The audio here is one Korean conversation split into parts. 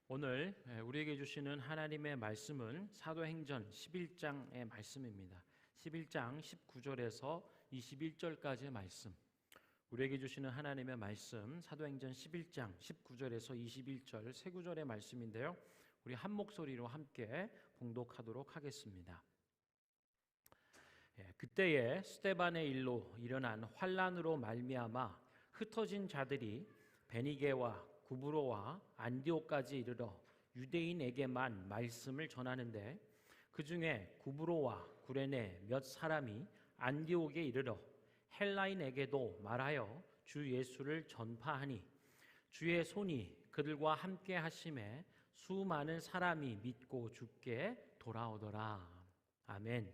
오늘 우리에게 주시는 하나님의 말씀은 사도행전 11장의 말씀입니다. 11장 19절에서 21절까지의 말씀. 우리에게 주시는 하나님의 말씀 사도행전 11장 19절에서 21절 세 구절의 말씀인데요. 우리 한 목소리로 함께 봉독하도록 하겠습니다. 그때에 스데반의 일로 일어난 환난으로 말미암아 흩어진 자들이 베니게와 구브로와 안디옥까지 이르러 유대인에게만 말씀을 전하는데 그 중에 구브로와 구레네 몇 사람이 안디옥에 이르러 헬라인에게도 말하여 주 예수를 전파하니 주의 손이 그들과 함께 하심에 수많은 사람이 믿고 주께 돌아오더라. 아멘.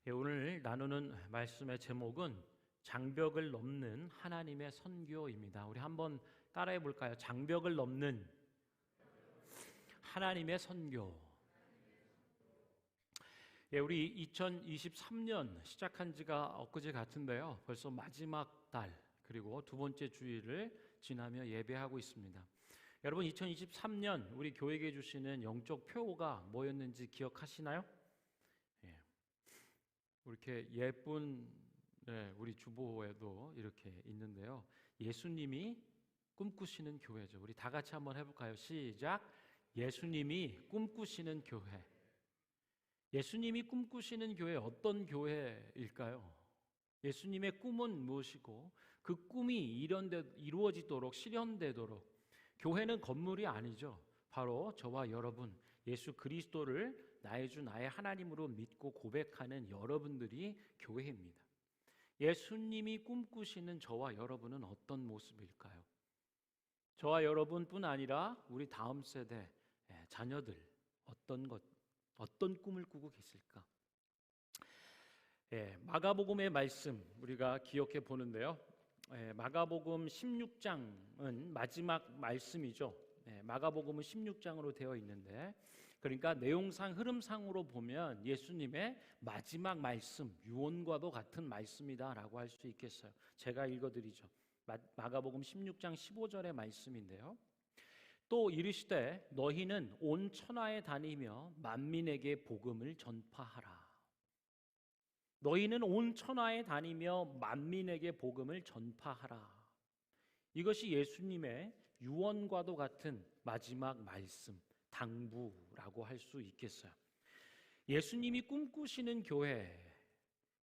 오늘 나누는 말씀의 제목은 장벽을 넘는 하나님의 선교입니다. 우리 한번 따라해 볼까요? 장벽을 넘는 하나님의 선교. 우리 2023년 시작한 지가 엊그제 같은데요. 벌써 마지막 달 그리고 두 번째 주일을 지나며 예배하고 있습니다. 여러분 2023년 우리 교회에게 주시는 영적 표가 뭐였는지 기억하시나요? 이렇게 예쁜 우리 주보에도 이렇게 있는데요. 예수님이 꿈꾸시는 교회죠. 우리 다 같이 한번 해볼까요? 시작. 예수님이 꿈꾸시는 교회. 예수님이 꿈꾸시는 교회 어떤 교회일까요? 예수님의 꿈은 무엇이고 그 꿈이 이루어지도록 실현되도록 교회는 건물이 아니죠. 바로 저와 여러분 예수 그리스도를 나의 주 나의 하나님으로 믿고 고백하는 여러분들이 교회입니다. 예수님이 꿈꾸시는 저와 여러분은 어떤 모습일까요? 저와 여러분뿐 아니라 우리 다음 세대 자녀들 어떤 꿈을 꾸고 계실까? 마가복음의 말씀 우리가 기억해 보는데요. 마가복음 16장은 마지막 말씀이죠. 마가복음은 16장으로 되어 있는데 그러니까 내용상 흐름상으로 보면 예수님의 마지막 말씀 유언과도 같은 말씀이다라고 할 수 있겠어요. 제가 읽어드리죠. 마가복음 16장 15절의 말씀인데요. 또 이르시되 너희는 온 천하에 다니며 만민에게 복음을 전파하라. 너희는 온 천하에 다니며 만민에게 복음을 전파하라. 이것이 예수님의 유언과도 같은 마지막 말씀, 당부라고 할 수 있겠어요. 예수님이 꿈꾸시는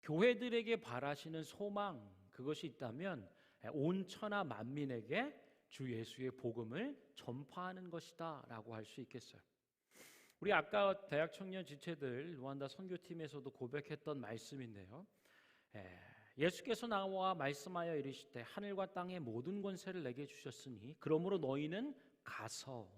교회들에게 바라시는 소망, 그것이 있다면 온 천하 만민에게 주 예수의 복음을 전파하는 것이다 라고 할 수 있겠어요. 우리 아까 대학 청년 지체들 루안다 선교팀에서도 고백했던 말씀인데요. 예수께서 나와 말씀하여 이르시되 하늘과 땅의 모든 권세를 내게 주셨으니 그러므로 너희는 가서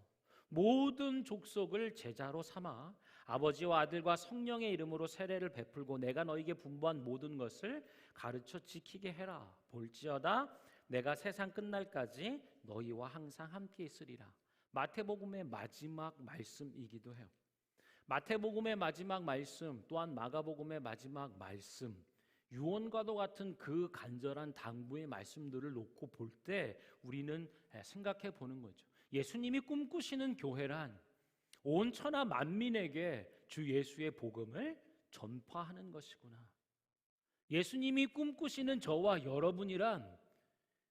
모든 족속을 제자로 삼아 아버지와 아들과 성령의 이름으로 세례를 베풀고 내가 너희에게 분부한 모든 것을 가르쳐 지키게 해라. 볼지어다 내가 세상 끝날까지 너희와 항상 함께 있으리라. 마태복음의 마지막 말씀이기도 해요. 마태복음의 마지막 말씀 또한 마가복음의 마지막 말씀 유언과도 같은 그 간절한 당부의 말씀들을 놓고 볼 때 우리는 생각해 보는 거죠. 예수님이 꿈꾸시는 교회란 온 천하 만민에게 주 예수의 복음을 전파하는 것이구나. 예수님이 꿈꾸시는 저와 여러분이란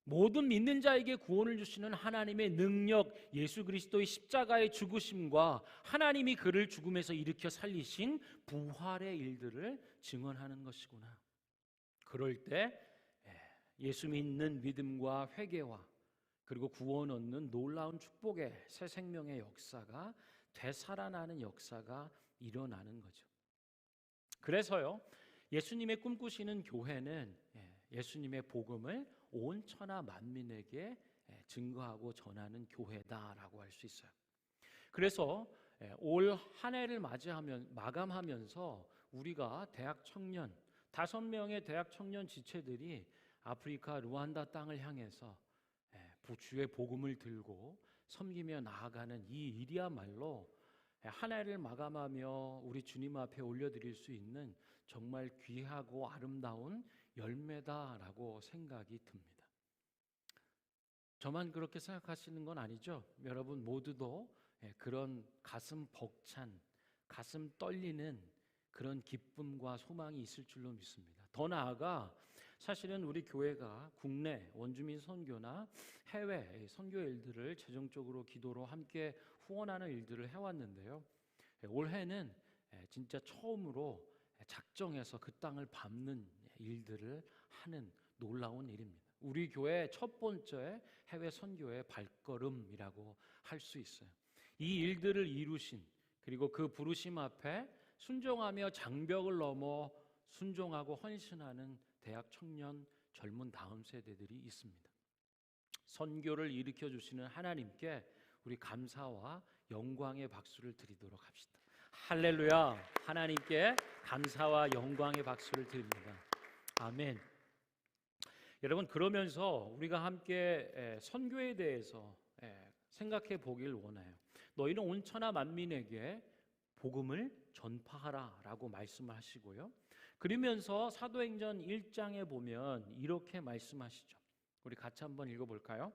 모든 믿는 자에게 구원을 주시는 하나님의 능력, 예수 그리스도의 십자가의 죽으심과 하나님이 그를 죽음에서 일으켜 살리신 부활의 일들을 증언하는 것이구나. 그럴 때 예수 믿는 믿음과 회개와 그리고 구원 얻는 놀라운 축복의 새 생명의 역사가 되살아나는 역사가 일어나는 거죠. 그래서요, 예수님의 꿈꾸시는 교회는 예수님의 복음을 온 천하 만민에게 증거하고 전하는 교회다라고 할 수 있어요. 그래서 올 한 해를 마감하면서 우리가 대학 청년 5명의 대학 청년 지체들이 아프리카 루안다 땅을 향해서 주의 복음을 들고 섬기며 나아가는 이 일이야말로 한 해를 마감하며 우리 주님 앞에 올려드릴 수 있는 정말 귀하고 아름다운 열매다라고 생각이 듭니다. 저만 그렇게 생각하시는 건 아니죠? 여러분 모두도 그런 가슴 벅찬, 가슴 떨리는 그런 기쁨과 소망이 있을 줄로 믿습니다. 더 나아가 사실은 우리 교회가 국내 원주민 선교나 해외 선교 일들을 재정적으로 기도로 함께 후원하는 일들을 해왔는데요. 올해는 진짜 처음으로 작정해서 그 땅을 밟는 일들을 하는 놀라운 일입니다. 우리 교회 첫 번째 해외 선교의 발걸음이라고 할 수 있어요. 이 일들을 이루신, 그리고 그 부르심 앞에 순종하며 장벽을 넘어 순종하고 헌신하는 대학 청년 젊은 다음 세대들이 있습니다. 선교를 일으켜 주시는 하나님께 우리 감사와 영광의 박수를 드리도록 합시다. 할렐루야. 하나님께 감사와 영광의 박수를 드립니다. 아멘. 여러분, 그러면서 우리가 함께 선교에 대해서 생각해 보길 원해요. 너희는 온 천하 만민에게 복음을 전파하라 라고 말씀을 하시고요. 그러면서 사도행전 1장에 보면 이렇게 말씀하시죠. 우리 같이 한번 읽어볼까요?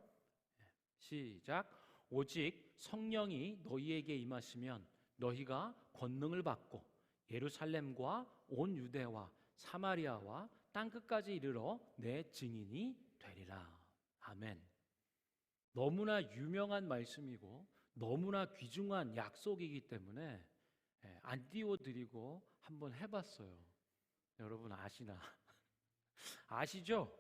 시작. 오직 성령이 너희에게 임하시면 너희가 권능을 받고 예루살렘과 온 유대와 사마리아와 땅끝까지 이르러 내 증인이 되리라. 아멘. 너무나 유명한 말씀이고 너무나 귀중한 약속이기 때문에 안 띄워드리고 한번 해봤어요. 여러분 아시나? 아시죠?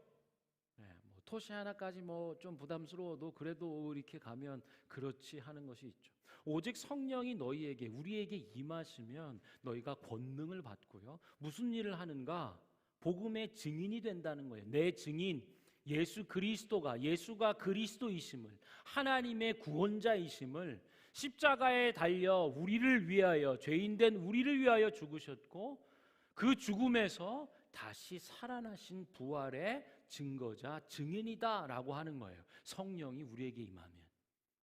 뭐 토시 하나까지 뭐 좀 부담스러워도 그래도 이렇게 가면 그렇지 하는 것이 있죠. 오직 성령이 너희에게 우리에게 임하시면 너희가 권능을 받고요. 무슨 일을 하는가? 복음의 증인이 된다는 거예요. 내 증인 예수가 그리스도이심을, 하나님의 구원자이심을, 십자가에 달려 우리를 위하여, 죄인된 우리를 위하여 죽으셨고 그 죽음에서 다시 살아나신 부활의 증거자, 증인이다 라고 하는 거예요. 성령이 우리에게 임하면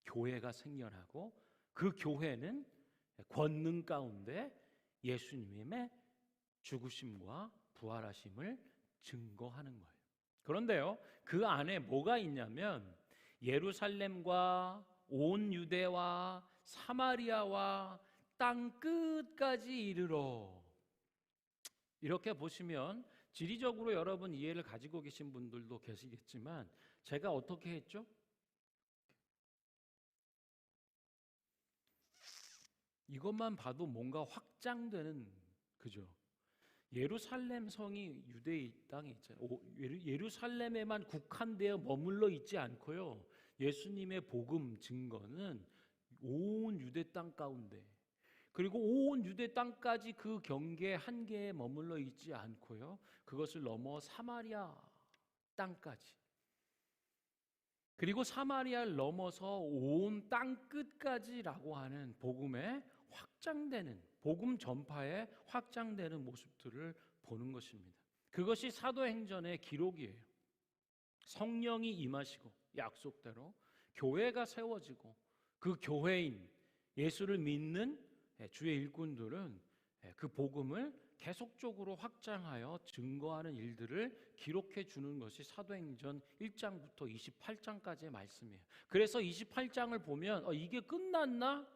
교회가 생겨나고 그 교회는 권능 가운데 예수님의 죽으심과 부활하심을 증거하는 거예요. 그런데요, 그 안에 뭐가 있냐면 예루살렘과 온 유대와 사마리아와 땅 끝까지 이르러, 이렇게 보시면 지리적으로 여러분 이해를 가지고 계신 분들도 계시겠지만 제가 어떻게 했죠? 이것만 봐도 뭔가 확장되는, 그죠? 예루살렘 성이 유대의 땅에 있잖아요. 예루살렘에만 국한되어 머물러 있지 않고요. 예수님의 복음 증거는 온 유대 땅 가운데, 그리고 온 유대 땅까지 그 경계 한계에 머물러 있지 않고요. 그것을 넘어 사마리아 땅까지, 그리고 사마리아를 넘어서 온 땅 끝까지라고 하는 복음의 확장되는, 복음 전파에 확장되는 모습들을 보는 것입니다. 그것이 사도행전의 기록이에요. 성령이 임하시고 약속대로 교회가 세워지고 그 교회인 예수를 믿는 주의 일꾼들은 그 복음을 계속적으로 확장하여 증거하는 일들을 기록해 주는 것이 사도행전 1장부터 28장까지의 말씀이에요. 그래서 28장을 보면 이게 끝났나?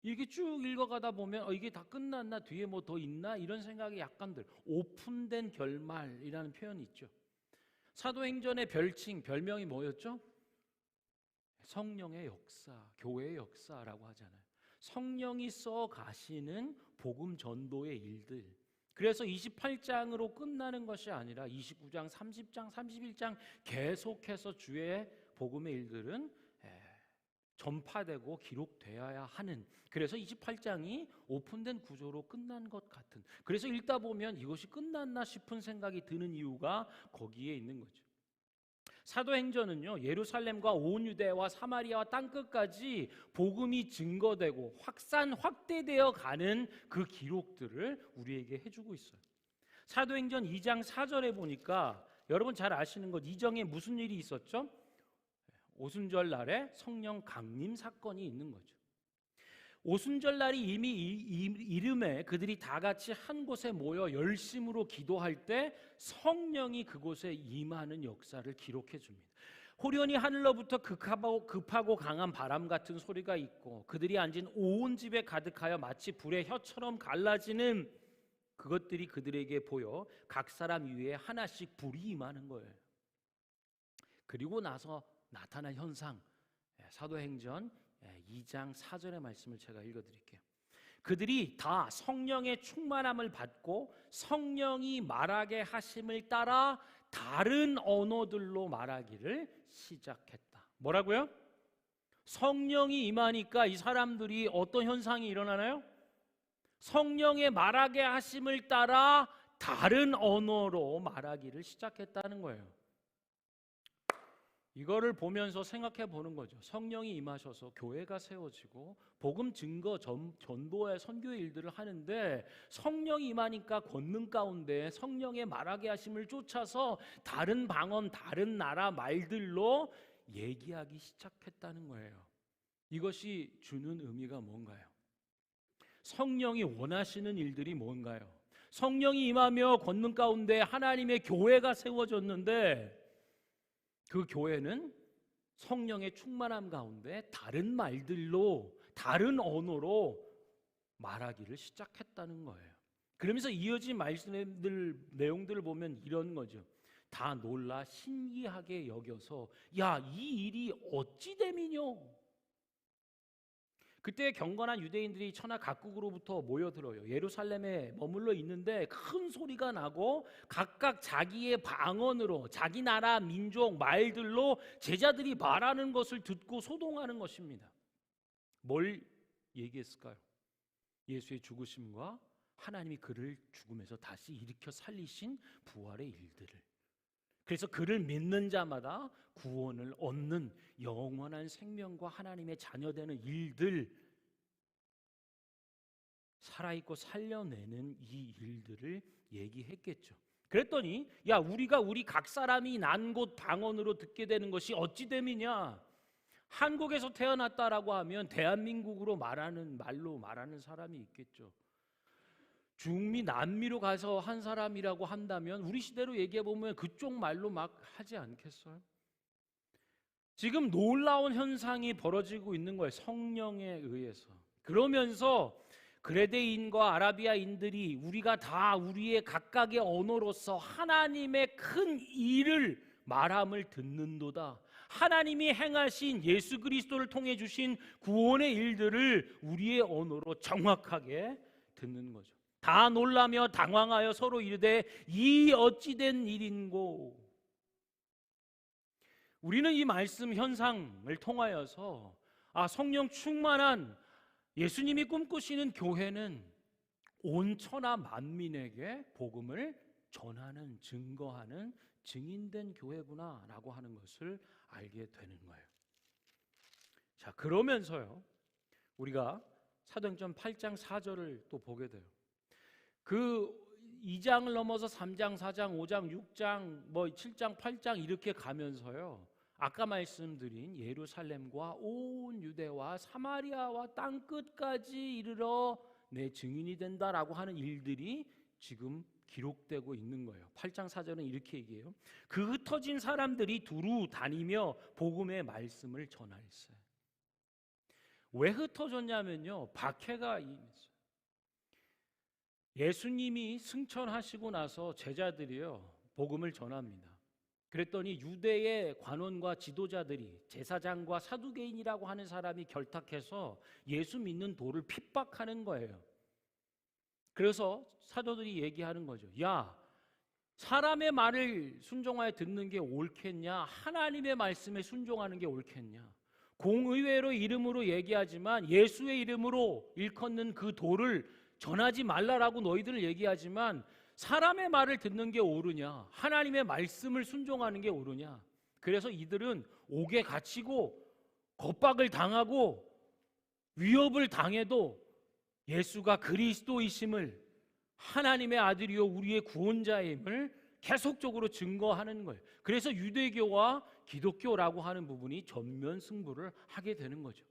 이게 쭉 읽어가다 보면 이게 다 끝났나? 뒤에 뭐 더 있나? 이런 생각이 약간 들. 오픈된 결말이라는 표현이 있죠. 사도행전의 별명이 뭐였죠? 성령의 역사, 교회의 역사라고 하잖아요. 성령이 써 가시는 복음 전도의 일들. 그래서 28장으로 끝나는 것이 아니라 29장, 30장, 31장 계속해서 주의 복음의 일들은 전파되고 기록되어야 하는, 그래서 28장이 오픈된 구조로 끝난 것 같은, 그래서 읽다 보면 이것이 끝났나 싶은 생각이 드는 이유가 거기에 있는 거죠. 사도행전은요, 예루살렘과 온 유대와 사마리아와 땅끝까지 복음이 증거되고 확대되어 가는 그 기록들을 우리에게 해주고 있어요. 사도행전 2장 4절에 보니까 여러분 잘 아시는 것, 이정에 무슨 일이 있었죠? 오순절 날에 성령 강림 사건이 있는 거죠. 오순절 날이 이미 이름에 그들이 다 같이 한 곳에 모여 열심으로 기도할 때 성령이 그곳에 임하는 역사를 기록해 줍니다. 호련히 하늘로부터 급하고 강한 바람 같은 소리가 있고 그들이 앉은 온 집에 가득하여 마치 불의 혀처럼 갈라지는 그것들이 그들에게 보여 각 사람 위에 하나씩 불이 임하는 거예요. 그리고 나서 나타난 현상, 사도행전 2장 4절의 말씀을 제가 읽어드릴게요. 그들이 다 성령의 충만함을 받고 성령이 말하게 하심을 따라 다른 언어들로 말하기를 시작했다. 뭐라고요? 성령이 임하니까 이 사람들이 어떤 현상이 일어나나요? 성령의 말하게 하심을 따라 다른 언어로 말하기를 시작했다는 거예요. 이거를 보면서 생각해 보는 거죠. 성령이 임하셔서 교회가 세워지고 복음 증거 전도의 선교의 일들을 하는데 성령이 임하니까 권능 가운데 성령의 말하게 하심을 쫓아서 다른 방언, 다른 나라 말들로 얘기하기 시작했다는 거예요. 이것이 주는 의미가 뭔가요? 성령이 원하시는 일들이 뭔가요? 성령이 임하며 권능 가운데 하나님의 교회가 세워졌는데 그 교회는 성령의 충만함 가운데 다른 말들로, 다른 언어로 말하기를 시작했다는 거예요. 그러면서 이어진 말씀들 내용들을 보면 이런 거죠. 다 놀라 신기하게 여겨서 야, 이 일이 어찌 됨이뇨? 그때 경건한 유대인들이 천하 각국으로부터 모여들어요. 예루살렘에 머물러 있는데 큰 소리가 나고 각각 자기의 방언으로 자기 나라 민족 말들로 제자들이 말하는 것을 듣고 소동하는 것입니다. 뭘 얘기했을까요? 예수의 죽으심과 하나님이 그를 죽음에서 다시 일으켜 살리신 부활의 일들을. 그래서 그를 믿는 자마다 구원을 얻는 영원한 생명과 하나님의 자녀되는 일들, 살아있고 살려내는 이 일들을 얘기했겠죠. 그랬더니 야, 우리가 우리 각 사람이 난 곳 방언으로 듣게 되는 것이 어찌 됨이냐? 한국에서 태어났다라고 하면 대한민국으로 말로 말하는 사람이 있겠죠. 중미 남미로 가서 한 사람이라고 한다면 우리 시대로 얘기해 보면 그쪽 말로 막 하지 않겠어요? 지금 놀라운 현상이 벌어지고 있는 거예요. 성령에 의해서. 그러면서 그레데인과 아라비아인들이 우리가 다 우리의 각각의 언어로서 하나님의 큰 일을 말함을 듣는도다. 하나님이 행하신 예수 그리스도를 통해 주신 구원의 일들을 우리의 언어로 정확하게 듣는 거죠. 다 놀라며 당황하여 서로 이르되 이 어찌된 일인고. 우리는 이 말씀 현상을 통하여서 성령 충만한 예수님이 꿈꾸시는 교회는 온 천하 만민에게 복음을 전하는, 증거하는 증인된 교회구나라고 하는 것을 알게 되는 거예요. 자, 그러면서요, 우리가 사도행전 8장 4절을 또 보게 돼요. 그 2장을 넘어서 3장, 4장, 5장, 6장, 7장, 8장 이렇게 가면서요, 아까 말씀드린 예루살렘과 온 유대와 사마리아와 땅끝까지 이르러 내 증인이 된다라고 하는 일들이 지금 기록되고 있는 거예요. 8장 4절은 이렇게 얘기해요. 그 흩어진 사람들이 두루 다니며 복음의 말씀을 전하였어요. 왜 흩어졌냐면요, 박해가 있어요. 예수님이 승천하시고 나서 제자들이요 복음을 전합니다. 그랬더니 유대의 관원과 지도자들이 제사장과 사두개인이라고 하는 사람이 결탁해서 예수 믿는 도를 핍박하는 거예요. 그래서 사도들이 얘기하는 거죠. 야, 사람의 말을 순종하여 듣는 게 옳겠냐? 하나님의 말씀에 순종하는 게 옳겠냐? 공의회로 이름으로 얘기하지만 예수의 이름으로 일컫는 그 도를 전하지 말라라고 너희들 얘기하지만 사람의 말을 듣는 게 옳으냐? 하나님의 말씀을 순종하는 게 옳으냐? 그래서 이들은 옥에 갇히고 겁박을 당하고 위협을 당해도 예수가 그리스도이심을, 하나님의 아들이요 우리의 구원자임을 계속적으로 증거하는 거예요. 그래서 유대교와 기독교라고 하는 부분이 전면 승부를 하게 되는 거죠.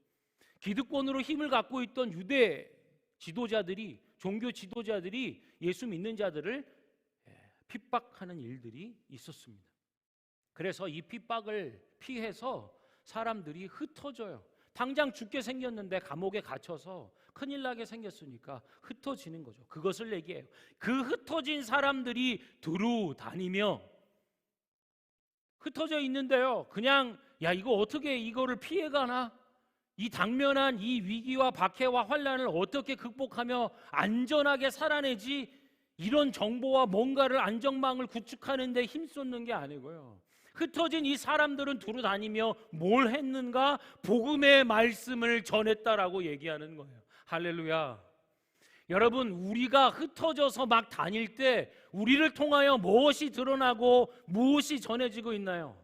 기득권으로 힘을 갖고 있던 유대 지도자들이, 종교 지도자들이 예수 믿는 자들을 핍박하는 일들이 있었습니다. 그래서 이 핍박을 피해서 사람들이 흩어져요. 당장 죽게 생겼는데 감옥에 갇혀서 큰일 나게 생겼으니까 흩어지는 거죠. 그것을 얘기해요. 그 흩어진 사람들이 두루 다니며, 흩어져 있는데요, 그냥 야 이거 어떻게 이거를 피해가나? 이 당면한 이 위기와 박해와 환난을 어떻게 극복하며 안전하게 살아내지? 이런 정보와 뭔가를 안전망을 구축하는 데 힘쏟는 게 아니고요, 흩어진 이 사람들은 두루 다니며 뭘 했는가? 복음의 말씀을 전했다라고 얘기하는 거예요. 할렐루야. 여러분, 우리가 흩어져서 막 다닐 때 우리를 통하여 무엇이 드러나고 무엇이 전해지고 있나요?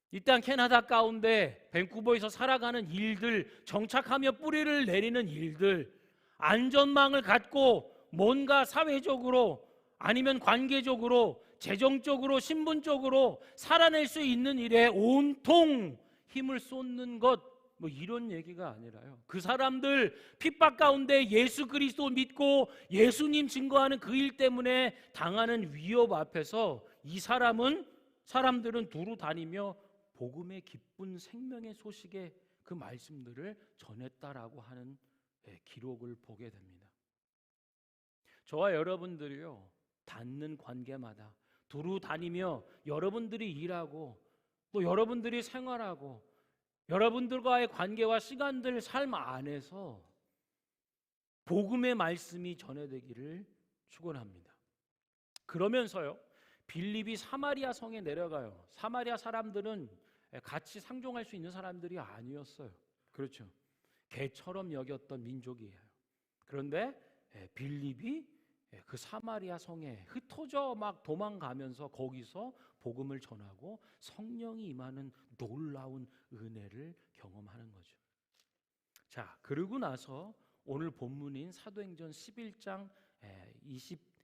일단 캐나다 가운데 밴쿠버에서 살아가는 일들, 정착하며 뿌리를 내리는 일들, 안전망을 갖고 뭔가 사회적으로 아니면 관계적으로 재정적으로 신분적으로 살아낼 수 있는 일에 온통 힘을 쏟는 것, 뭐 이런 얘기가 아니라요, 그 사람들 핍박 가운데 예수 그리스도 믿고 예수님 증거하는 그 일 때문에 당하는 위협 앞에서 이 사람들은 두루 다니며 복음의 기쁜 생명의 소식의 그 말씀들을 전했다라고 하는 기록을 보게 됩니다. 저와 여러분들이요, 닿는 관계마다 두루 다니며 여러분들이 일하고 또 여러분들이 생활하고 여러분들과의 관계와 시간들 삶 안에서 복음의 말씀이 전해되기를 축원합니다. 그러면서요, 빌립이 사마리아 성에 내려가요. 사마리아 사람들은 같이 상종할 수 있는 사람들이 아니었어요. 그렇죠. 개처럼 여겼던 민족이에요. 그런데 빌립이 그 사마리아 성에 흩어져 막 도망가면서 거기서 복음을 전하고 성령이 임하는 놀라운 은혜를 경험하는 거죠. 자, 그러고 나서 오늘 본문인 사도행전 11장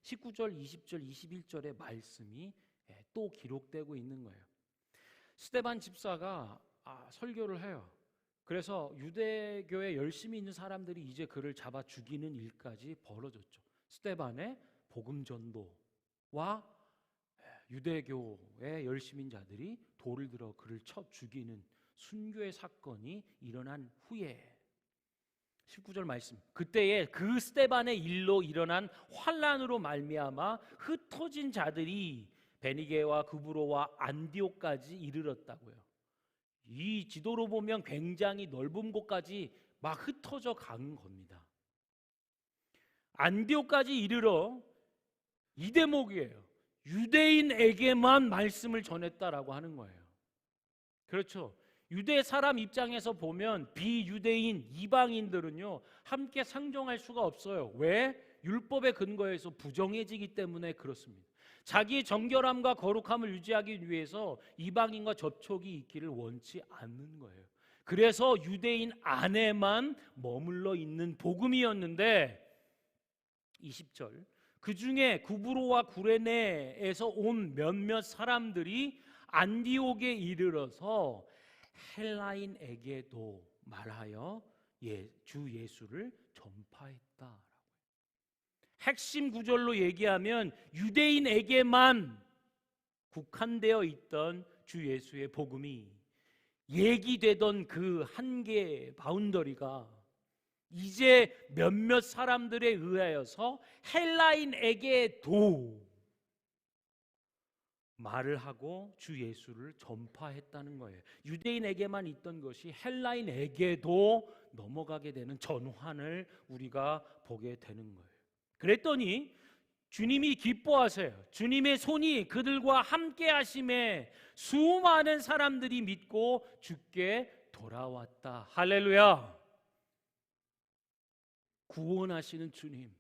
19절, 20절, 21절의 말씀이 또 기록되고 있는 거예요. 스데반 집사가 설교를 해요. 그래서 유대교에 열심히 있는 사람들이 이제 그를 잡아 죽이는 일까지 벌어졌죠. 스데반의 복음 전도와 유대교의 열심인 자들이 돌을 들어 그를 쳐 죽이는 순교의 사건이 일어난 후에 19절 말씀, 그때에 그 스데반의 일로 일어난 환난으로 말미암아 흩어진 자들이 베니게와 구브로와 안디옥까지 이르렀다고요. 이 지도로 보면 굉장히 넓은 곳까지 막 흩어져 간 겁니다. 안디옥까지 이르러 이 대목이에요. 유대인에게만 말씀을 전했다라고 하는 거예요. 그렇죠. 유대 사람 입장에서 보면 비유대인 이방인들은요 함께 상종할 수가 없어요. 왜? 율법의 근거에서 부정해지기 때문에 그렇습니다. 자기의 정결함과 거룩함을 유지하기 위해서 이방인과 접촉이 있기를 원치 않는 거예요. 그래서 유대인 안에만 머물러 있는 복음이었는데 20절, 그 중에 구브로와 구레네에서 온 몇몇 사람들이 안디옥에 이르러서 헬라인에게도 말하여 주 예수를 전파했다. 핵심 구절로 얘기하면 유대인에게만 국한되어 있던 주 예수의 복음이 얘기되던 그 한계 바운더리가 이제 몇몇 사람들에 의하여서 헬라인에게도 말을 하고 주 예수를 전파했다는 거예요. 유대인에게만 있던 것이 헬라인에게도 넘어가게 되는 전환을 우리가 보게 되는 거예요. 그랬더니 주님이 기뻐하세요. 주님의 손이 그들과 함께 하심에 수많은 사람들이 믿고 주께 돌아왔다. 할렐루야. 구원하시는 주님,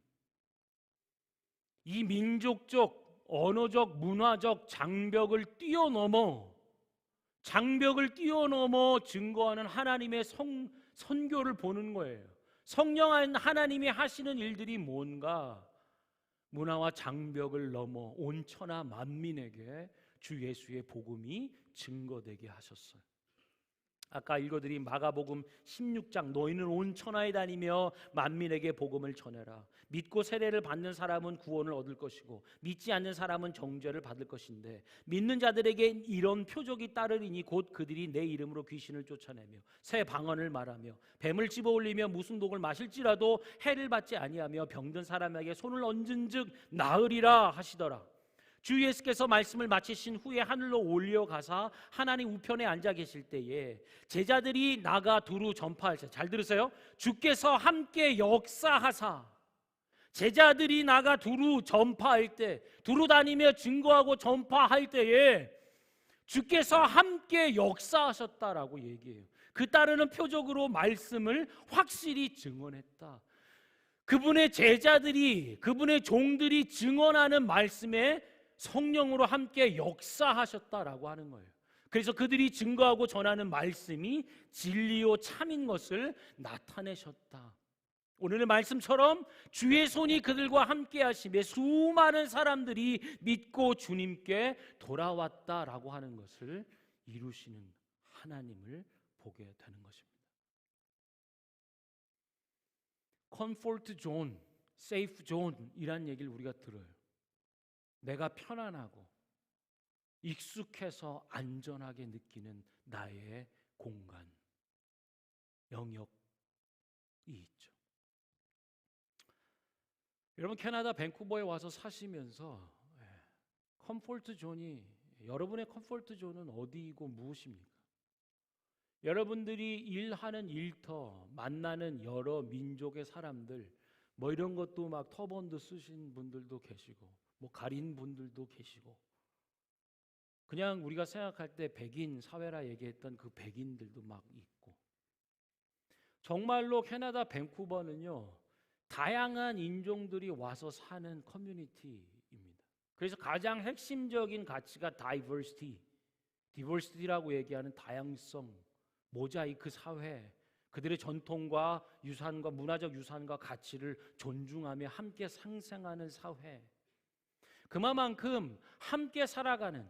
이 민족적, 언어적, 문화적 장벽을 뛰어넘어 증거하는 하나님의 선교를 보는 거예요. 성령한 하나님이 하시는 일들이 뭔가 문화와 장벽을 넘어 온 천하 만민에게 주 예수의 복음이 증거되게 하셨어요. 아까 읽어드린 마가복음 16장 너희는 온 천하에 다니며 만민에게 복음을 전해라. 믿고 세례를 받는 사람은 구원을 얻을 것이고 믿지 않는 사람은 정죄를 받을 것인데 믿는 자들에게 이런 표적이 따르리니 곧 그들이 내 이름으로 귀신을 쫓아내며 새 방언을 말하며 뱀을 집어올리며 무슨 독을 마실지라도 해를 받지 아니하며 병든 사람에게 손을 얹은즉 나으리라 하시더라. 주 예수께서 말씀을 마치신 후에 하늘로 올려가사 하나님 우편에 앉아 계실 때에 제자들이 나가 두루 전파할 때, 잘 들으세요. 주께서 함께 역사하사, 제자들이 나가 두루 전파할 때, 두루 다니며 증거하고 전파할 때에 주께서 함께 역사하셨다라고 얘기해요. 그 따르는 표적으로 말씀을 확실히 증언했다. 그분의 제자들이, 그분의 종들이 증언하는 말씀에 성령으로 함께 역사하셨다라고 하는 거예요. 그래서 그들이 증거하고 전하는 말씀이 진리요 참인 것을 나타내셨다. 오늘의 말씀처럼 주의 손이 그들과 함께 하심에 수많은 사람들이 믿고 주님께 돌아왔다라고 하는 것을 이루시는 하나님을 보게 되는 것입니다. 컴포트 존, 세이프 존이라는 얘기를 우리가 들어요. 내가 편안하고 익숙해서 안전하게 느끼는 나의 공간, 영역이 있죠. 여러분 캐나다 밴쿠버에 와서 사시면서 컴포트 존이, 여러분의 컴포트 존은 어디이고 무엇입니까? 여러분들이 일하는 일터, 만나는 여러 민족의 사람들, 뭐 이런 것도 막 터번도 쓰신 분들도 계시고 뭐 가린 분들도 계시고, 그냥 우리가 생각할 때 백인 사회라 얘기했던 그 백인들도 막 있고, 정말로 캐나다 밴쿠버는요 다양한 인종들이 와서 사는 커뮤니티입니다. 그래서 가장 핵심적인 가치가 diversity라고 얘기하는 다양성, 모자이크 사회, 그들의 전통과 유산과 문화적 유산과 가치를 존중하며 함께 상생하는 사회, 그만큼 함께 살아가는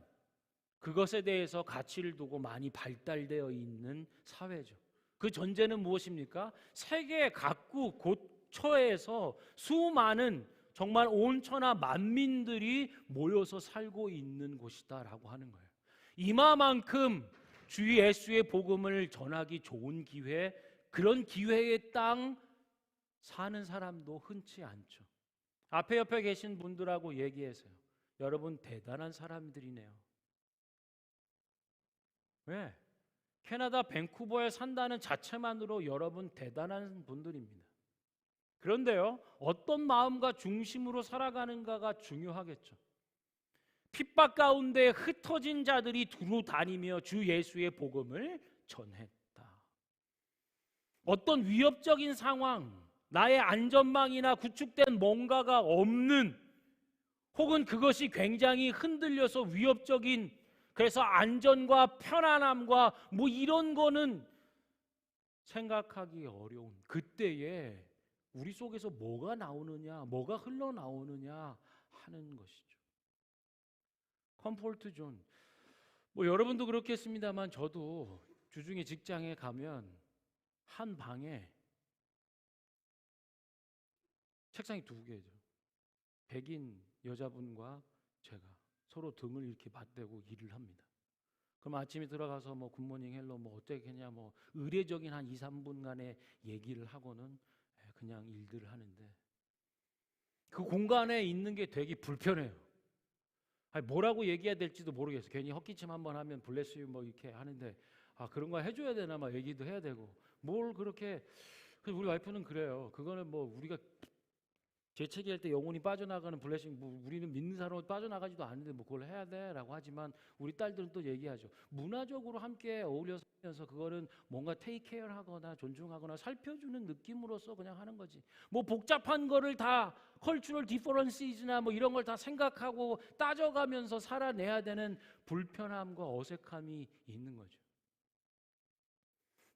그것에 대해서 가치를 두고 많이 발달되어 있는 사회죠. 그 전제는 무엇입니까? 세계 각국 곳처에서 수많은 정말 온 천하 만민들이 모여서 살고 있는 곳이다라고 하는 거예요. 이마만큼 주 예수의 복음을 전하기 좋은 기회, 그런 기회의 땅 사는 사람도 흔치 않죠. 앞에 옆에 계신 분들하고 얘기해서요. 여러분 대단한 사람들이네요. 왜? 캐나다 밴쿠버에 산다는 자체만으로 여러분 대단한 분들입니다. 그런데요, 어떤 마음과 중심으로 살아가는가가 중요하겠죠. 핍박 가운데 흩어진 자들이 두루 다니며 주 예수의 복음을 전했다. 어떤 위협적인 상황, 나의 안전망이나 구축된 뭔가가 없는, 혹은 그것이 굉장히 흔들려서 위협적인, 그래서 안전과 편안함과 뭐 이런 거는 생각하기 어려운 그때에 우리 속에서 뭐가 나오느냐, 뭐가 흘러나오느냐 하는 것이죠. 컴포트 존. 뭐 여러분도 그렇겠습니다만 저도 주중에 직장에 가면 한 방에 책상이 두 개죠. 백인 여자분과 제가 서로 등을 이렇게 맞대고 일을 합니다. 그럼 아침에 들어가서 뭐 굿모닝 헬로 뭐 어떻겠냐 뭐 의례적인 한 2, 3분간의 얘기를 하고는 그냥 일들을 하는데, 그 공간에 있는 게 되게 불편해요. 아니 뭐라고 얘기해야 될지도 모르겠어요. 괜히 헛기침 한번 하면 블레스 유 뭐 이렇게 하는데, 그런 거 해줘야 되나 막 얘기도 해야 되고 뭘 그렇게. 우리 와이프는 그래요. 그거는 뭐 우리가 재채기할 때 영혼이 빠져나가는 블레싱, 뭐 우리는 믿는 사람은 빠져나가지도 않는데 뭐 그걸 해야 돼라고 하지만, 우리 딸들은 또 얘기하죠. 문화적으로 함께 어울려서 하면서 그거는 뭔가 테이크 케어하거나 존중하거나 살펴주는 느낌으로서 그냥 하는 거지. 뭐 복잡한 거를 다 컬처럴 디퍼런시즈나 뭐 이런 걸 다 생각하고 따져가면서 살아내야 되는 불편함과 어색함이 있는 거죠.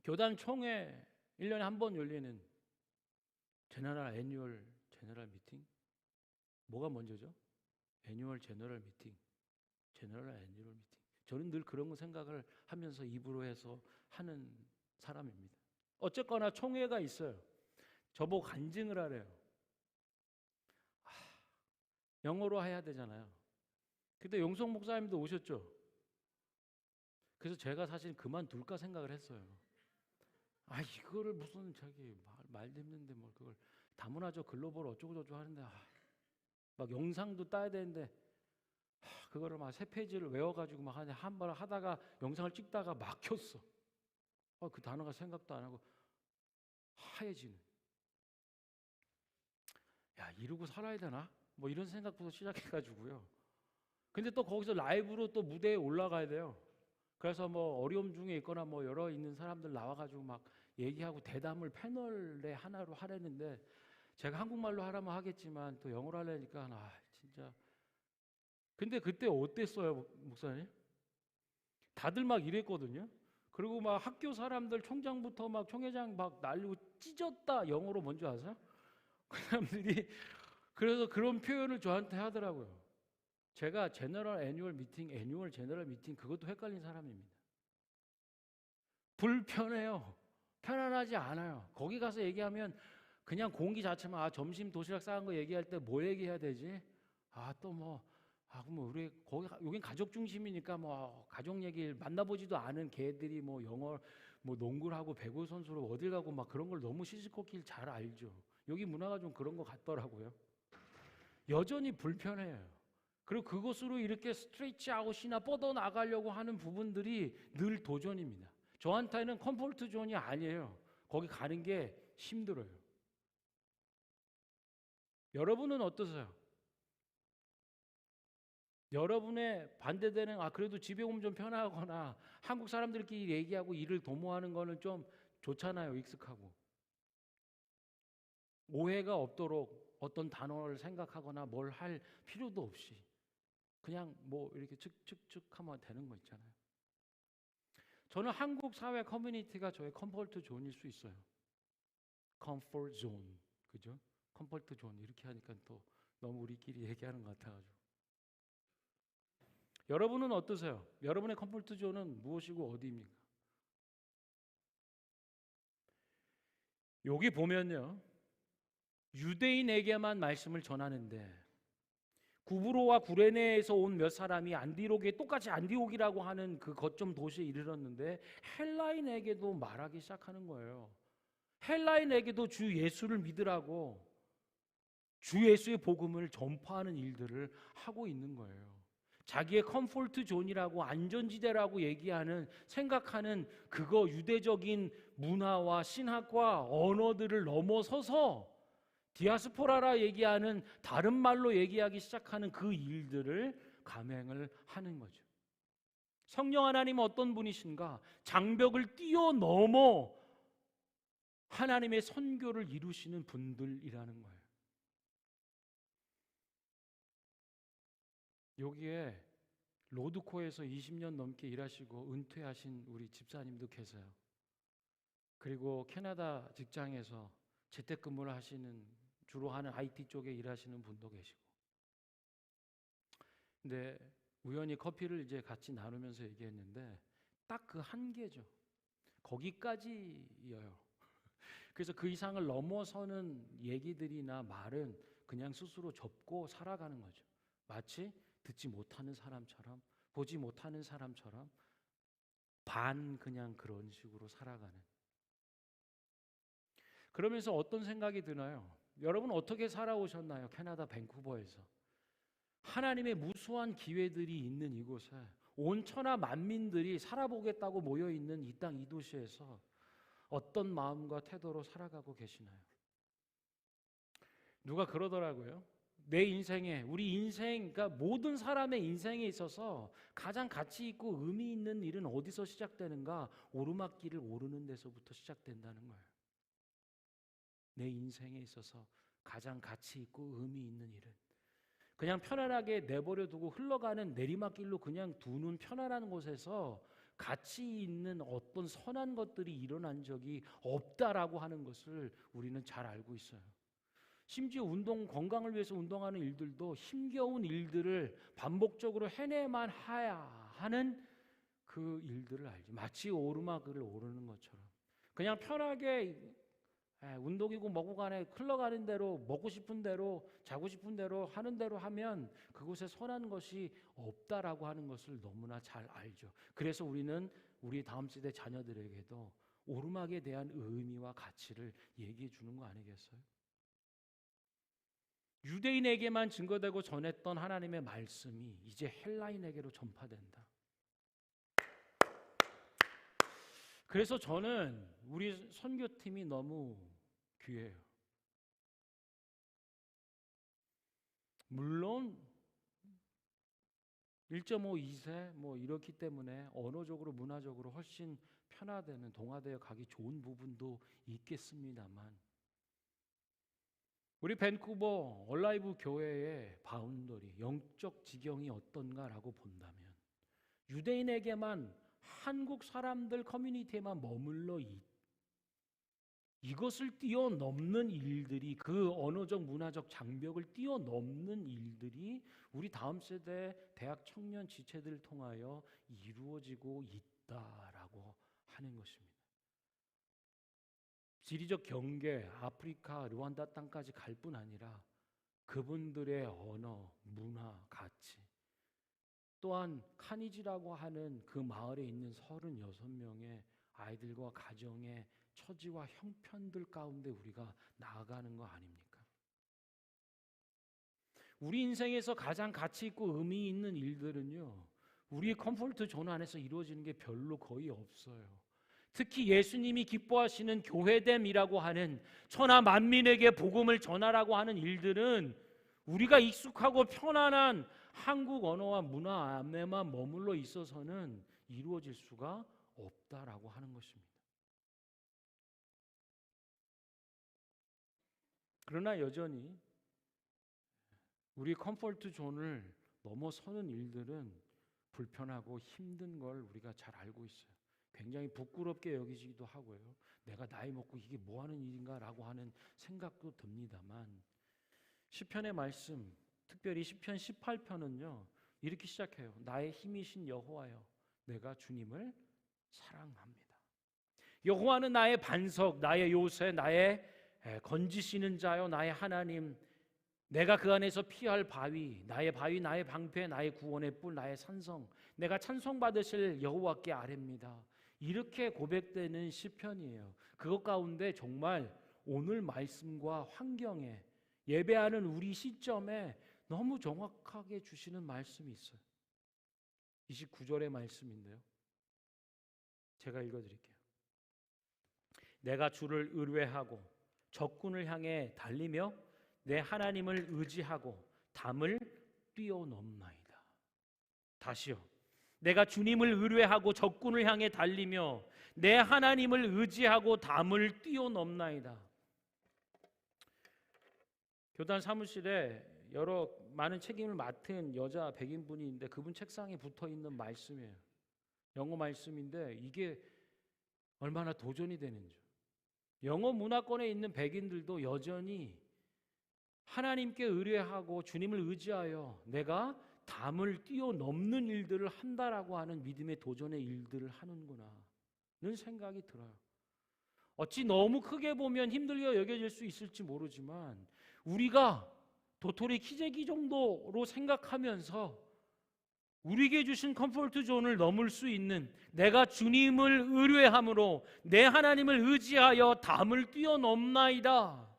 교단 총회 1년에 한 번 열리는 제너럴 애뉴얼 제너럴 미팅? 뭐가 먼저죠? 애뉴얼 제너럴 미팅. 제너럴 애뉴얼 미팅. 저는 늘 그런 거 생각을 하면서 입으로 해서 하는 사람입니다. 어쨌거나 총회가 있어요. 저보고 간증을 하래요. 영어로 해야 되잖아요. 그때 용성 목사님도 오셨죠. 그래서 제가 사실 그만둘까 생각을 했어요. 이거를 무슨 자기 말도 힘든데 뭐 그걸 다문화적 글로벌 어쩌고저쩌고 하는데 막 영상도 따야 되는데 그거를 막 3페이지를 외워가지고 막 한 번 하다가 영상을 찍다가 막혔어. 그 단어가 생각도 안 하고 하얘지는. 이러고 살아야 되나? 뭐 이런 생각부터 시작해가지고요. 근데 또 거기서 라이브로 또 무대에 올라가야 돼요. 그래서 뭐 어려움 중에 있거나 뭐 여러 있는 사람들 나와가지고 막 얘기하고 대담을 패널에 하나로 하려는데 제가 한국말로 하라면 하겠지만 또 영어로 하려니까 진짜. 근데 그때 어땠어요, 목사님? 다들 막 이랬거든요. 그리고 막 학교 사람들 총장부터 막 총회장 막 날리고 찢었다 영어로 뭔지 아세요? 그 사람들이 그래서 그런 표현을 저한테 하더라고요. 제가 애뉴얼 제너럴 미팅 그것도 헷갈린 사람입니다. 불편해요. 편안하지 않아요. 거기 가서 얘기하면 그냥 공기 자체만 점심 도시락 싸는 거 얘기할 때 뭐 얘기해야 되지? 그럼 우리 여긴 가족 중심이니까 뭐 가족 얘기를 만나보지도 않은 개들이 뭐 영어 뭐 농구를 하고 배구 선수로 어딜 가고 막 그런 걸 너무 시시콜콜 잘 알죠. 여기 문화가 좀 그런 것 같더라고요. 여전히 불편해요. 그리고 그것으로 이렇게 스트레이치 아웃이나 뻗어 나가려고 하는 부분들이 늘 도전입니다. 저한테는 컴포트 존이 아니에요. 거기 가는 게 힘들어요. 여러분은 어떠세요? 여러분의 반대되는 그래도 집에 오면 좀 편하거나 한국 사람들끼리 얘기하고 일을 도모하는 거는 좀 좋잖아요. 익숙하고. 오해가 없도록 어떤 단어를 생각하거나 뭘 할 필요도 없이 그냥 뭐 이렇게 측측측 하면 되는 거 있잖아요. 저는 한국 사회 커뮤니티가 저의 컴포트 존일 수 있어요. 컴포트 존. 그죠? 컴포트 존 이렇게 하니까 또 너무 우리끼리 얘기하는 것 같아가지고. 여러분은 어떠세요? 여러분의 컴포트 존은 무엇이고 어디입니까? 여기 보면요. 유대인에게만 말씀을 전하는데 구브로와 구레네에서 온 몇 사람이 안디옥에 똑같이 안디옥이라고 하는 그 거점 도시에 이르렀는데 헬라인에게도 말하기 시작하는 거예요. 헬라인에게도 주 예수를 믿으라고 주 예수의 복음을 전파하는 일들을 하고 있는 거예요. 자기의 컴포트 존이라고 안전지대라고 생각하는 그거 유대적인 문화와 신학과 언어들을 넘어서서 디아스포라라 얘기하는 다른 말로 얘기하기 시작하는 그 일들을 감행을 하는 거죠. 성령 하나님은 어떤 분이신가? 장벽을 뛰어넘어 하나님의 선교를 이루시는 분들이라는 거예요. 여기에 로드코에서 20년 넘게 일하시고 은퇴하신 우리 집사님도 계세요. 그리고 캐나다 직장에서 재택근무를 주로 하는 IT 쪽에 일하시는 분도 계시고. 근데 우연히 커피를 이제 같이 나누면서 얘기했는데 딱 그 한계죠. 거기까지여요. 그래서 그 이상을 넘어서는 얘기들이나 말은 그냥 스스로 접고 살아가는 거죠. 마치 듣지 못하는 사람처럼, 보지 못하는 사람처럼 그냥 그런 식으로 살아가는. 그러면서 어떤 생각이 드나요? 여러분 어떻게 살아오셨나요? 캐나다 밴쿠버에서. 하나님의 무수한 기회들이 있는 이곳에 온 천하 만민들이 살아보겠다고 모여있는 이 땅 이 도시에서 어떤 마음과 태도로 살아가고 계시나요? 누가 그러더라고요. 내 인생에, 우리 인생, 그러니까 모든 사람의 인생에 있어서 가장 가치 있고 의미 있는 일은 어디서 시작되는가? 오르막길을 오르는 데서부터 시작된다는 거예요. 내 인생에 있어서 가장 가치 있고 의미 있는 일은 그냥 편안하게 내버려 두고 흘러가는 내리막길로 그냥 두는 편안한 곳에서 가치 있는 어떤 선한 것들이 일어난 적이 없다라고 하는 것을 우리는 잘 알고 있어요. 심지어 건강을 위해서 운동하는 일들도 힘겨운 일들을 반복적으로 해내만 해야 하는 그 일들을 알지. 마치 오르막을 오르는 것처럼 그냥 편하게 운동이고 뭐고 간에 흘러가는 대로 먹고 싶은 대로 자고 싶은 대로 하는 대로 하면 그곳에 선한 것이 없다라고 하는 것을 너무나 잘 알죠. 그래서 우리는 우리 다음 세대 자녀들에게도 오르막에 대한 의미와 가치를 얘기해 주는 거 아니겠어요? 유대인에게만 증거되고 전했던 하나님의 말씀이 이제 헬라인에게로 전파된다. 그래서 저는 우리 선교팀이 너무 귀해요. 물론 1.5, 2세 뭐 이렇기 때문에 언어적으로 문화적으로 훨씬 편화되는 동화되어 가기 좋은 부분도 있겠습니다만 우리 밴쿠버 얼라이브 교회의 바운더리 영적 지경이 어떤가라고 본다면 유대인에게만 한국 사람들 커뮤니티에만 머물러 이것을 뛰어넘는 일들이 그 언어적 문화적 장벽을 뛰어넘는 일들이 우리 다음 세대 대학 청년 지체들을 통하여 이루어지고 있다라고 하는 것입니다. 지리적 경계, 아프리카, 르완다 땅까지 갈 뿐 아니라 그분들의 언어, 문화, 가치 또한 카니지라고 하는 그 마을에 있는 36명의 아이들과 가정의 처지와 형편들 가운데 우리가 나아가는 거 아닙니까? 우리 인생에서 가장 가치 있고 의미 있는 일들은요, 우리의 컴포트 존 안에서 이루어지는 게 별로 거의 없어요. 특히 예수님이 기뻐하시는 교회됨이라고 하는 천하 만민에게 복음을 전하라고 하는 일들은 우리가 익숙하고 편안한 한국 언어와 문화 안에만 머물러 있어서는 이루어질 수가 없다라고 하는 것입니다. 그러나 여전히 우리 컴포트 존을 넘어서는 일들은 불편하고 힘든 걸 우리가 잘 알고 있어요. 굉장히 부끄럽게 여기지기도 하고요. 내가 나이 먹고 이게 뭐 하는 일인가라고 하는 생각도 듭니다만 시편의 말씀, 특별히 시편 18편은요. 이렇게 시작해요. 나의 힘이신 여호와여, 내가 주님을 사랑합니다. 여호와는 나의 반석, 나의 요새, 나의 건지시는 자요, 나의 하나님, 내가 그 안에서 피할 바위, 나의 방패, 나의 구원의 뿔, 나의 산성, 내가 찬송받으실 여호와께 아뢰입니다. 이렇게 고백되는 시편이에요. 그것 가운데 정말 오늘 말씀과 환경에 예배하는 우리 시점에 너무 정확하게 주시는 말씀이 있어요. 29절의 말씀인데요. 제가 읽어드릴게요. 내가 주를 의뢰하고 적군을 향해 달리며 내 하나님을 의지하고 담을 뛰어넘나이다. 다시요. 내가 주님을 의뢰하고 적군을 향해 달리며 내 하나님을 의지하고 담을 뛰어넘나이다. 교단 사무실에 많은 책임을 맡은 여자 백인분이 있는데 그분 책상에 붙어있는 말씀이에요. 영어 말씀인데 이게 얼마나 도전이 되는지. 영어 문화권에 있는 백인들도 여전히 하나님께 의뢰하고 주님을 의지하여 내가 담을 뛰어넘는 일들을 한다라고 하는 믿음의 도전의 일들을 하는구나는 생각이 들어요. 어찌 너무 크게 보면 힘들게 여겨질 수 있을지 모르지만 우리가 도토리 키재기 정도로 생각하면서 우리에게 주신 컴포트 존을 넘을 수 있는 내가 주님을 의뢰함으로 내 하나님을 의지하여 담을 뛰어넘나이다.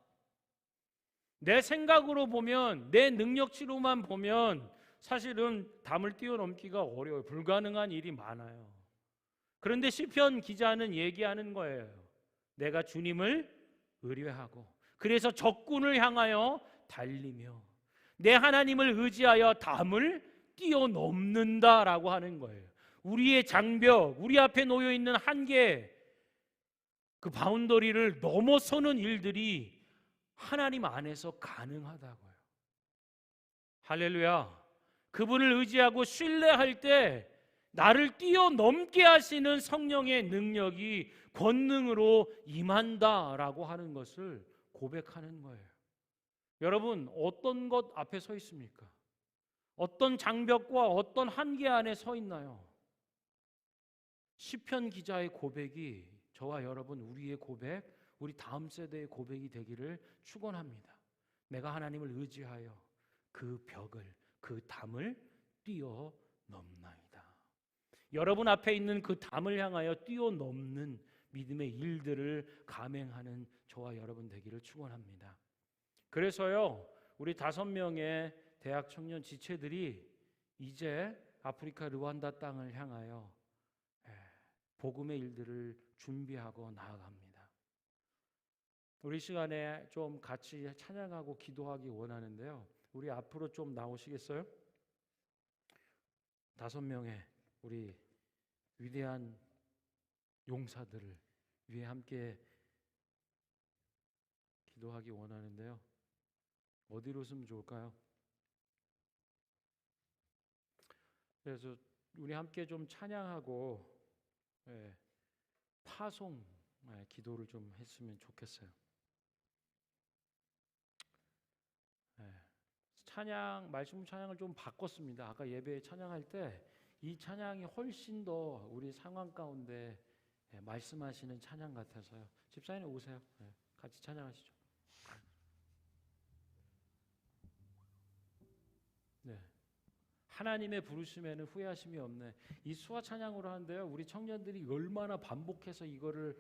내 생각으로 보면 내 능력치로만 보면 사실은 담을 뛰어넘기가 어려워요. 불가능한 일이 많아요. 그런데 시편 기자는 얘기하는 거예요. 내가 주님을 의뢰하고 그래서 적군을 향하여 달리며 내 하나님을 의지하여 담을 뛰어넘는다라고 하는 거예요. 우리의 장벽, 우리 앞에 놓여 있는 한계, 그 바운더리를 넘어서는 일들이 하나님 안에서 가능하다고요. 할렐루야. 그분을 의지하고 신뢰할 때 나를 뛰어넘게 하시는 성령의 능력이 권능으로 임한다라고 하는 것을 고백하는 거예요. 여러분, 어떤 것 앞에 서 있습니까? 어떤 장벽과 어떤 한계 안에 서 있나요? 시편 기자의 고백이 저와 여러분 우리의 고백, 우리 다음 세대의 고백이 되기를 축원합니다. 내가 하나님을 의지하여 그 벽을, 그 담을 뛰어넘나이다. 여러분 앞에 있는 그 담을 향하여 뛰어넘는 믿음의 일들을 감행하는 저와 여러분 되기를 축원합니다. 그래서요, 우리 5명의 대학 청년 지체들이 이제 아프리카 르완다 땅을 향하여 복음의 일들을 준비하고 나아갑니다. 우리 시간에 좀 같이 찬양하고 기도하기 원하는데요. 우리 앞으로 좀 나오시겠어요? 5명의 우리 위대한 용사들을 위해 함께 기도하기 원하는데요. 어디로 쓰면 좋을까요? 그래서 우리 함께 좀 찬양하고 파송 기도를 좀 했으면 좋겠어요. 찬양, 말씀 찬양을 좀 바꿨습니다. 아까 예배 찬양할 때 이 찬양이 훨씬 더 우리 상황 가운데 말씀하시는 찬양 같아서요. 집사님 오세요. 같이 찬양하시죠. 네. 하나님의 부르심에는 후회하심이 없네. 이 수화 찬양으로 하는데요. 우리 청년들이 얼마나 반복해서 이거를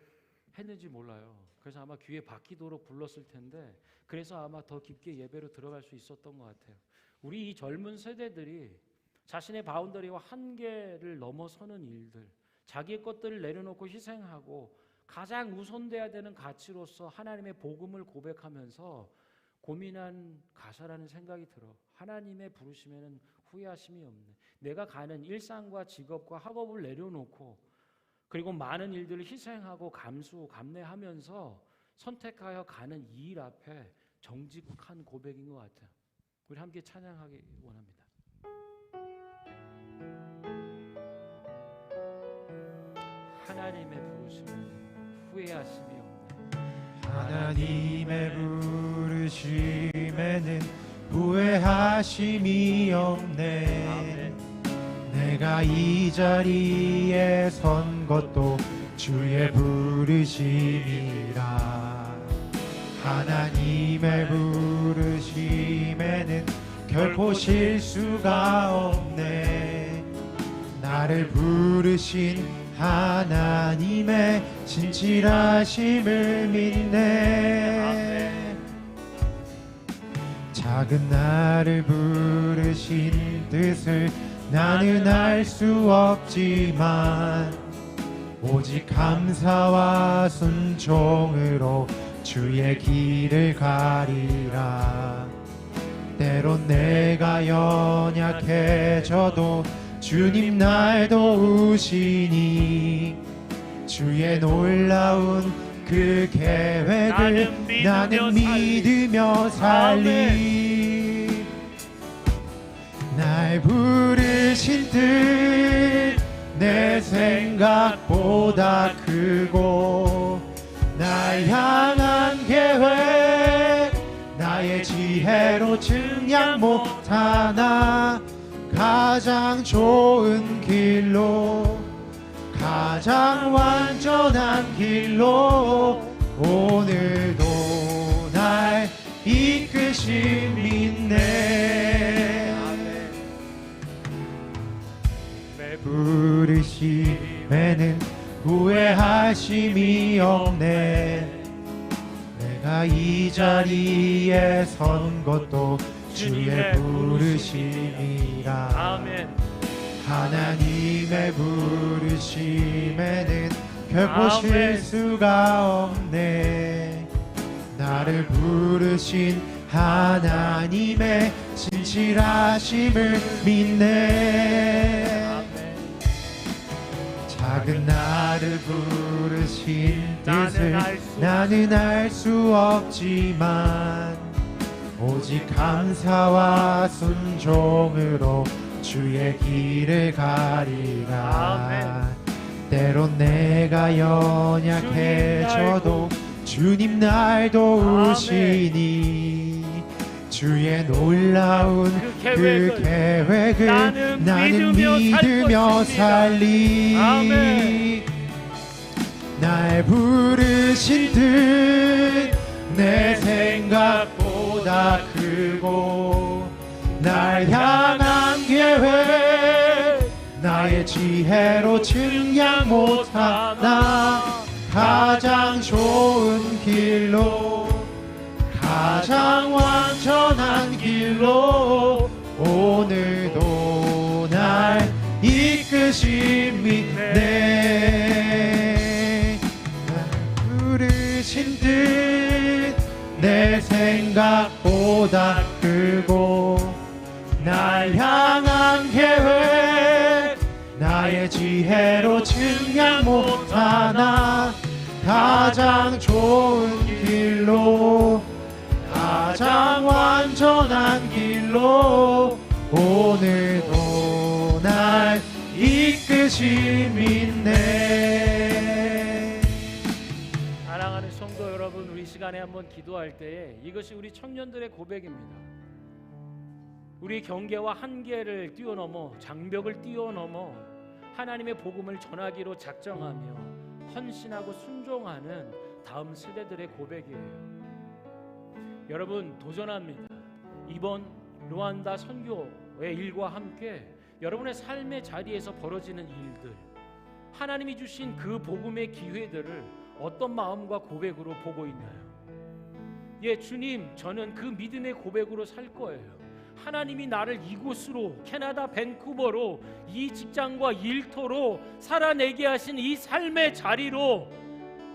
했는지 몰라요. 그래서 아마 귀에 박히도록 불렀을 텐데, 그래서 아마 더 깊게 예배로 들어갈 수 있었던 것 같아요. 우리 이 젊은 세대들이 자신의 바운더리와 한계를 넘어서는 일들, 자기의 것들을 내려놓고 희생하고 가장 우선돼야 되는 가치로서 하나님의 복음을 고백하면서 고민한 가사라는 생각이 들어. 하나님의 부르심에는 후회하심이 없네. 내가 가는 일상과 직업과 학업을 내려놓고 그리고 많은 일들을 희생하고 감내하면서 선택하여 가는 이 일 앞에 정직한 고백인 것 같아요. 우리 함께 찬양하기 원합니다. 하나님의 부르심에는 후회하심이 없네. 하나님의 부르심에는 후회하심이 없네. 아멘. 내가 이 자리에 선 것도 주의 부르심이라. 하나님의 부르심에는 결코 실수가 없네. 나를 부르신 하나님의 진실하심을 믿네. 작은 나를 부르신 뜻을 나는 알 수 없지만 오직 감사와 순종으로 주의 길을 가리라. 때론 내가 연약해져도 주님 날 도우시니 주의 놀라운 그 계획을 나는 믿으며 살리. 날 부르신 뜻 내 생각보다 크고 날 향한 계획 나의 지혜로 증량 못하나 가장 좋은 길로 가장 완전한 길로 오늘도 날 이끄신 믿네. 부르심에는 후회하심이 없네. 내가 이 자리에 선 것도 주의 부르심이라. 아멘. 하나님의 부르심에는 결코 실수가 없네. 나를 부르신 하나님의 진실하심을 믿네. 작은 나를 부르신 뜻을 나는 알 수 없지만 오직 감사와 순종으로 주의 길을 가리라. 때론 내가 연약해져도 주님 날 도우시니 주의 놀라운 그 계획을 나는 믿으며 살리. 날 부르신 뜻 내 생각보다 크고 날 향한 계획 나의 지혜로 증량 못하나 가장 좋은 길로 가장 완전한 길로 오늘도 날 이끄심이네. 날 부르신 뜻 내 생각보다 크고 날 향한 계획 나의 지혜로 증량 못하나 가장 좋은 길로 가장 완전한 길로 오늘도 날 이끄심이네. 사랑하는 성도 여러분, 우리 시간에 한번 기도할 때에 이것이 우리 청년들의 고백입니다. 우리 경계와 한계를 뛰어넘어 장벽을 뛰어넘어 하나님의 복음을 전하기로 작정하며 헌신하고 순종하는 다음 세대들의 고백이에요. 여러분, 도전합니다. 이번 루안다 선교의 일과 함께 여러분의 삶의 자리에서 벌어지는 일들, 하나님이 주신 그 복음의 기회들을 어떤 마음과 고백으로 보고 있나요? 예, 주님, 저는 그 믿음의 고백으로 살 거예요. 하나님이 나를 이곳으로, 캐나다 밴쿠버로, 이 직장과 일터로 살아내게 하신 이 삶의 자리로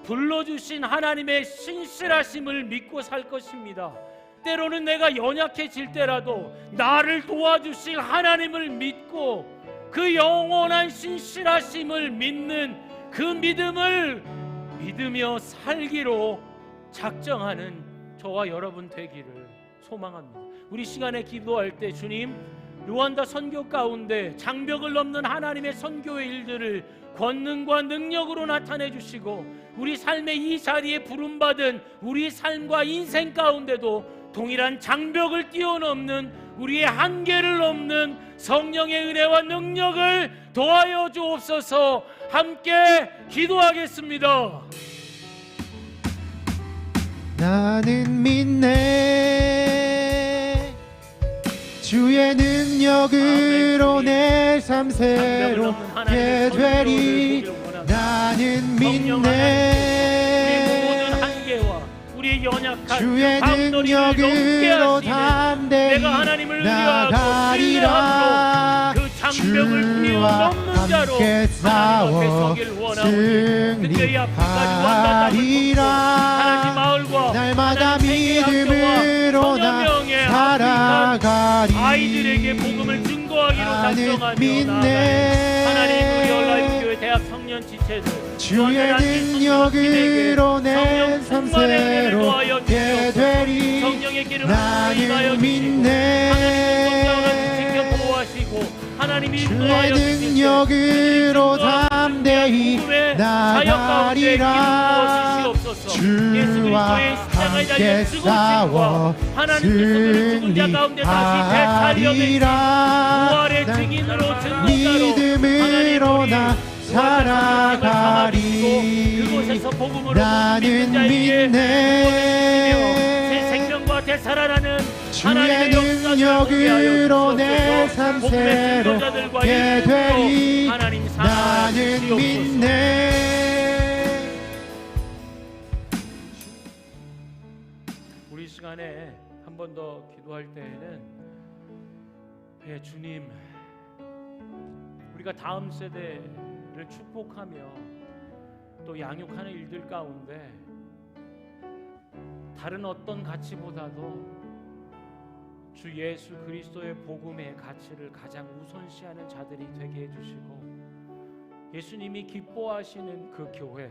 불러주신 하나님의 신실하심을 믿고 살 것입니다. 때로는 내가 연약해질 때라도 나를 도와주실 하나님을 믿고 그 영원한 신실하심을 믿는 그 믿음을 믿으며 살기로 작정하는 저와 여러분 되기를 소망합니다. 우리 시간에 기도할 때 주님, 루안다 선교 가운데 장벽을 넘는 하나님의 선교의 일들을 권능과 능력으로 나타내 주시고 우리 삶의 이 자리에 부름받은 우리 삶과 인생 가운데도 동일한 장벽을 뛰어넘는 우리의 한계를 넘는 성령의 은혜와 능력을 더하여 주옵소서. 함께 기도하겠습니다. 나는 믿네 주의 능력으로 내 삶 새롭게 되리. 나는 믿네 우리의 연약한 주의 능력으로 담대히 나가리라. 그 장벽을 뛰어넘는 자로 함께 싸워 승리하리라. 날마다 믿음으로 나 살아가리. 아이들에게 복음을 증거하기로 작정하며 하나님, 우리 얼라이브교회 대학 청년 지체들 주의 능력으로 내 삶 새롭게 되리. 나는 믿네 주의 능력으로 담대히 나가리라. 주와 함께 싸워 승리하리라. 믿음으로 나 살아가리. 나는 믿네 주의 능력으로 내 삶 새롭게 되리. 나는 믿네. 우리 시간에 한 번 더 기도할 때에는 주님, 우리가 다음 세대를 축복하며 또 양육하는 일들 가운데 다른 어떤 가치보다도 주 예수 그리스도의 복음의 가치를 가장 우선시하는 자들이 되게 해주시고 예수님이 기뻐하시는 그 교회,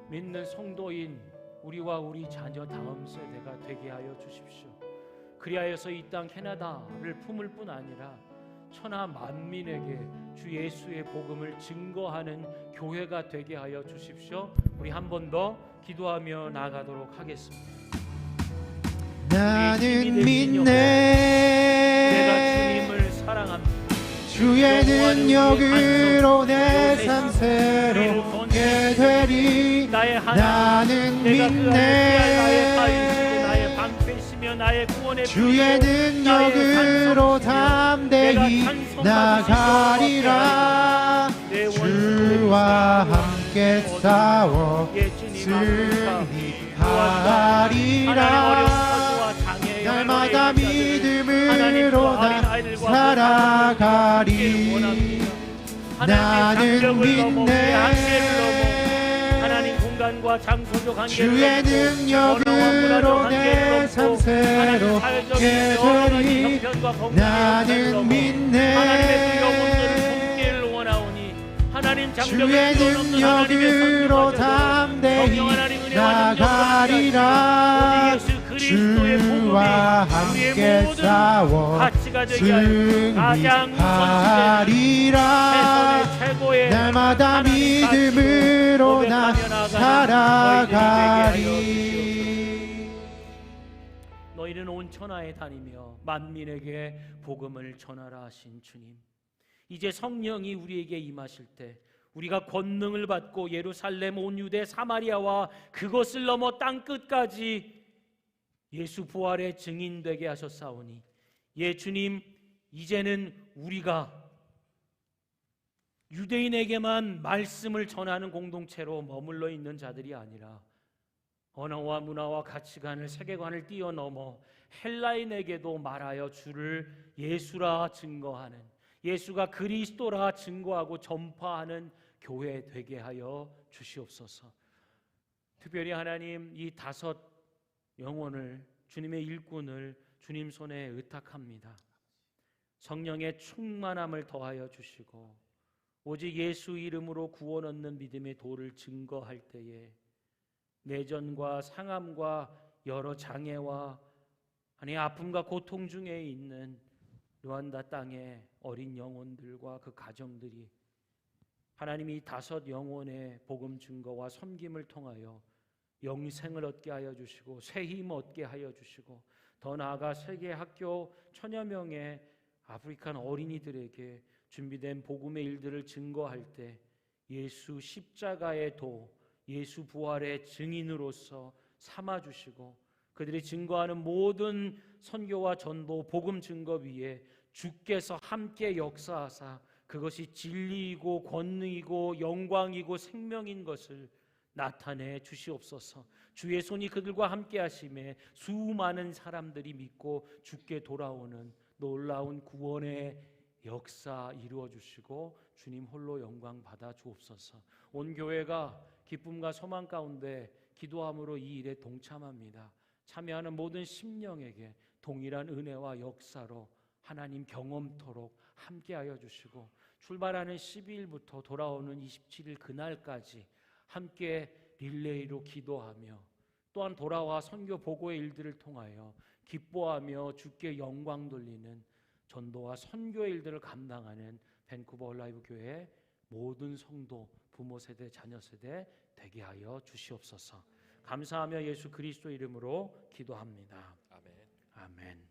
믿는 성도인 우리와 우리 자녀 다음 세대가 되게 하여 주십시오. 그리하여서 이 땅 캐나다를 품을 뿐 아니라 천하 만민에게 주 예수의 복음을 증거하는 교회가 되게 하여 주십시오. 우리 한 번 더 기도하며 나아가도록 하겠습니다. 나는 믿네 내가 주님을 사랑합니다. 주의 능력으로 내 삶 새롭게 게 되리. 나의 하나님, 나는 내가 그 안에 나의 바위시고 믿네. 나의 방패시며 나의 구원의 주의 빛이요 나의 능력으로 산성이시며 담대히 내가 찬송받으시며 나가리라. 내 원수를 주와 싸워 함께 싸워 예, 주님 앞에서 승리하리라. 날마다 믿음으로 나 살아가리. 나는 믿네. 하나님 공간과 장소적 한계를 주의 능력으로 내 삶 새롭게 되리. 나는 믿네. 하나님의 그 영혼들을 돕기를 원하오니 하나님 주의 능력으로 담대히 나가리라. 주와 함께 싸워 승리하리라. 날마다 믿음으로 나 살아가리. 너희는 온 천하에 다니며 만민에게 복음을 전하라 하신 주님, 이제 성령이 우리에게 임하실 때 우리가 권능을 받고 예루살렘 온 유대 사마리아와 그것을 넘어 땅 끝까지 예수 부활의 증인 되게 하셨사오니, 예 주님, 이제는 우리가 유대인에게만 말씀을 전하는 공동체로 머물러 있는 자들이 아니라 언어와 문화와 가치관을, 세계관을 뛰어넘어 헬라인에게도 말하여 주를 예수라 증거하는, 예수가 그리스도라 증거하고 전파하는 교회 되게 하여 주시옵소서. 특별히 하나님, 이 5 영혼을, 주님의 일꾼을 주님 손에 의탁합니다. 성령의 충만함을 더하여 주시고 오직 예수 이름으로 구원 얻는 믿음의 도를 증거할 때에 내전과 상함과 여러 장애와 아픔과 고통 중에 있는 르완다 땅의 어린 영혼들과 그 가정들이 하나님이 이 5 영혼의 복음 증거와 섬김을 통하여 영생을 얻게 하여 주시고 새 힘 얻게 하여 주시고, 더 나아가 세계 학교 1000여 명의 아프리칸 어린이들에게 준비된 복음의 일들을 증거할 때 예수 십자가의 도, 예수 부활의 증인으로서 삼아 주시고, 그들이 증거하는 모든 선교와 전도, 복음 증거 위에 주께서 함께 역사하사 그것이 진리이고 권능이고 영광이고 생명인 것을 나타내 주시옵소서. 주의 손이 그들과 함께 하심에 수많은 사람들이 믿고 주께 돌아오는 놀라운 구원의 역사 이루어 주시고 주님 홀로 영광 받아 주옵소서. 온 교회가 기쁨과 소망 가운데 기도함으로 이 일에 동참합니다. 참여하는 모든 심령에게 동일한 은혜와 역사로 하나님 경험토록 함께하여 주시고, 출발하는 12일부터 돌아오는 27일 그날까지 함께 릴레이로 기도하며, 또한 돌아와 선교 보고의 일들을 통하여 기뻐하며 주께 영광 돌리는 전도와 선교의 일들을 감당하는 밴쿠버 얼라이브 교회 모든 성도, 부모 세대, 자녀 세대 되게 하여 주시옵소서. 감사하며 예수 그리스도 이름으로 기도합니다. 아멘. 아멘.